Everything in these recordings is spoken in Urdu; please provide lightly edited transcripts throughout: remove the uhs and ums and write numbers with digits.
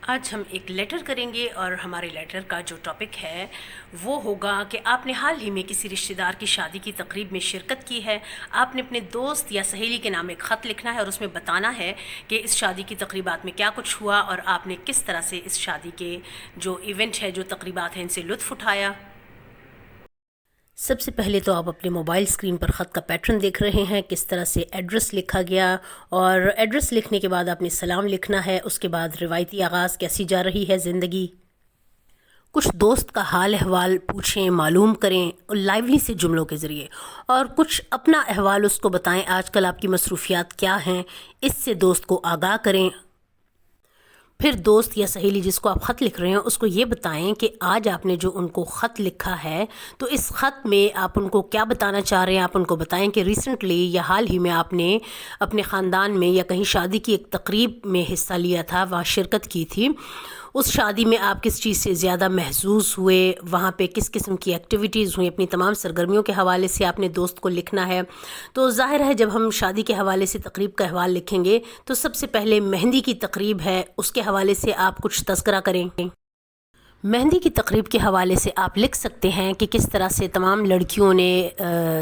آج ہم ایک لیٹر کریں گے اور ہمارے لیٹر کا جو ٹاپک ہے وہ ہوگا کہ آپ نے حال ہی میں کسی رشتہ دار کی شادی کی تقریب میں شرکت کی ہے. آپ نے اپنے دوست یا سہیلی کے نام ایک خط لکھنا ہے اور اس میں بتانا ہے کہ اس شادی کی تقریبات میں کیا کچھ ہوا اور آپ نے کس طرح سے اس شادی کے جو ایونٹ ہے، جو تقریبات ہیں، ان سے لطف اٹھایا. سب سے پہلے تو آپ اپنے موبائل اسکرین پر خط کا پیٹرن دیکھ رہے ہیں، کس طرح سے ایڈریس لکھا گیا، اور ایڈریس لکھنے کے بعد آپ نے سلام لکھنا ہے. اس کے بعد روایتی آغاز، کیسی جا رہی ہے زندگی، کچھ دوست کا حال احوال پوچھیں، معلوم کریں لائیولی سے جملوں کے ذریعے، اور کچھ اپنا احوال اس کو بتائیں، آج کل آپ کی مصروفیات کیا ہیں، اس سے دوست کو آگاہ کریں. پھر دوست یا سہیلی جس کو آپ خط لکھ رہے ہیں اس کو یہ بتائیں کہ آج آپ نے جو ان کو خط لکھا ہے تو اس خط میں آپ ان کو کیا بتانا چاہ رہے ہیں. آپ ان کو بتائیں کہ ریسنٹلی یا حال ہی میں آپ نے اپنے خاندان میں یا کہیں شادی کی ایک تقریب میں حصہ لیا تھا، وہاں شرکت کی تھی. اس شادی میں آپ کس چیز سے زیادہ محظوظ ہوئے، وہاں پہ کس قسم کی ایکٹیویٹیز ہوئیں، اپنی تمام سرگرمیوں کے حوالے سے آپ نے دوست کو لکھنا ہے. تو ظاہر ہے جب ہم شادی کے حوالے سے تقریب کا احوال لکھیں گے تو سب سے پہلے مہندی کی تقریب ہے، اس کے حوالے سے آپ کچھ تذکرہ کریں. مہندی کی تقریب کے حوالے سے آپ لکھ سکتے ہیں کہ کس طرح سے تمام لڑکیوں نے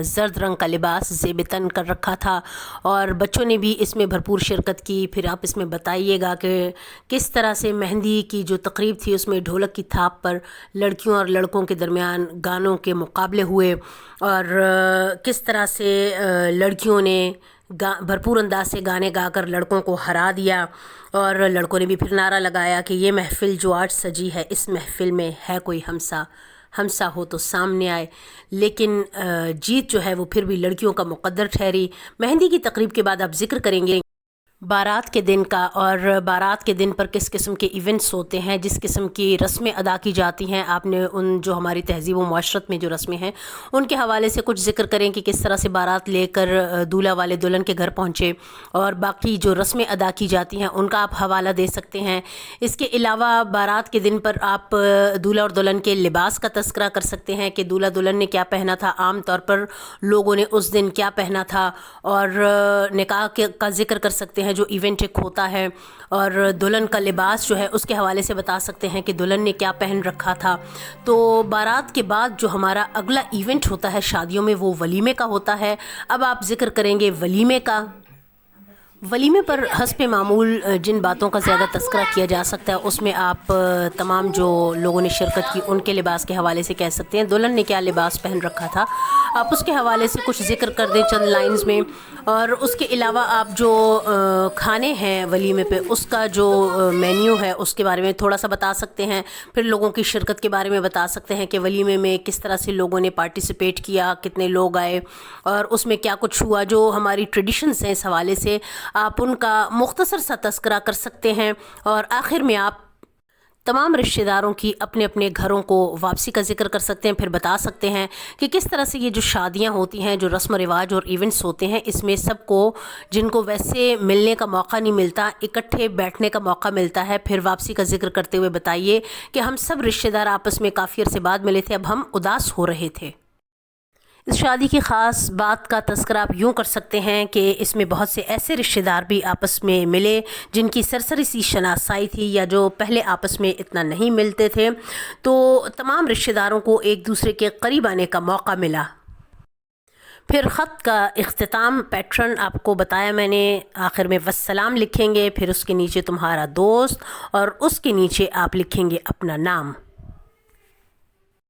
زرد رنگ کا لباس زیب تن کر رکھا تھا اور بچوں نے بھی اس میں بھرپور شرکت کی. پھر آپ اس میں بتائیے گا کہ کس طرح سے مہندی کی جو تقریب تھی اس میں ڈھولک کی تھاپ پر لڑکیوں اور لڑکوں کے درمیان گانوں کے مقابلے ہوئے، اور کس طرح سے لڑکیوں نے بھرپور انداز سے گانے گا کر لڑکوں کو ہرا دیا، اور لڑکوں نے بھی پھر نعرہ لگایا کہ یہ محفل جو آج سجی ہے اس محفل میں ہے کوئی ہمسا ہو تو سامنے آئے. لیکن جیت جو ہے وہ پھر بھی لڑکیوں کا مقدر ٹھہری. مہندی کی تقریب کے بعد آپ ذکر کریں گے بارات کے دن کا، اور بارات کے دن پر کس قسم کے ایونٹس ہوتے ہیں، جس قسم کی رسمیں ادا کی جاتی ہیں. آپ نے ان جو ہماری تہذیب و معاشرت میں جو رسمیں ہیں ان کے حوالے سے کچھ ذکر کریں کہ کس طرح سے بارات لے کر دولہا والے دلہن کے گھر پہنچے، اور باقی جو رسمیں ادا کی جاتی ہیں ان کا آپ حوالہ دے سکتے ہیں. اس کے علاوہ بارات کے دن پر آپ دولہا اور دلہن کے لباس کا تذکرہ کر سکتے ہیں کہ دولہا دلہن نے کیا پہنا تھا، عام طور پر لوگوں نے اس دن کیا پہنا تھا، اور نکاح کا ذکر کر سکتے ہیں جو ایونٹ ایک ہوتا ہے، اور دلہن کا لباس جو ہے اس کے حوالے سے بتا سکتے ہیں کہ دلہن نے کیا پہن رکھا تھا. تو بارات کے بعد جو ہمارا اگلا ایونٹ ہوتا ہے شادیوں میں وہ ولیمے کا ہوتا ہے. اب آپ ذکر کریں گے ولیمے کا. ولیمے پر حسب معمول جن باتوں کا زیادہ تذکرہ کیا جا سکتا ہے اس میں آپ تمام جو لوگوں نے شرکت کی ان کے لباس کے حوالے سے کہہ سکتے ہیں. دلہن نے کیا لباس پہن رکھا تھا آپ اس کے حوالے سے کچھ ذکر کر دیں چند لائنز میں. اور اس کے علاوہ آپ جو کھانے ہیں ولیمے پہ اس کا جو مینیو ہے اس کے بارے میں تھوڑا سا بتا سکتے ہیں. پھر لوگوں کی شرکت کے بارے میں بتا سکتے ہیں کہ ولیمے میں کس طرح سے لوگوں نے پارٹیسپیٹ کیا، کتنے لوگ آئے اور اس میں کیا کچھ ہوا. جو ہماری ٹریڈیشنز ہیں اس حوالے سے آپ ان کا مختصر سا تذکرہ کر سکتے ہیں. اور آخر میں آپ تمام رشتہ داروں کی اپنے اپنے گھروں کو واپسی کا ذکر کر سکتے ہیں. پھر بتا سکتے ہیں کہ کس طرح سے یہ جو شادیاں ہوتی ہیں، جو رسم و رواج اور ایونٹس ہوتے ہیں، اس میں سب کو جن کو ویسے ملنے کا موقع نہیں ملتا اکٹھے بیٹھنے کا موقع ملتا ہے. پھر واپسی کا ذکر کرتے ہوئے بتائیے کہ ہم سب رشتہ دار آپس میں کافی عرصے بعد ملے تھے، اب ہم اداس ہو رہے تھے. اس شادی کی خاص بات کا تذکرہ آپ یوں کر سکتے ہیں کہ اس میں بہت سے ایسے رشتہ دار بھی آپس میں ملے جن کی سرسری سی شناسائی تھی یا جو پہلے آپس میں اتنا نہیں ملتے تھے، تو تمام رشتہ داروں کو ایک دوسرے کے قریب آنے کا موقع ملا. پھر خط کا اختتام پیٹرن آپ کو بتایا میں نے، آخر میں والسلام لکھیں گے، پھر اس کے نیچے تمہارا دوست اور اس کے نیچے آپ لکھیں گے اپنا نام.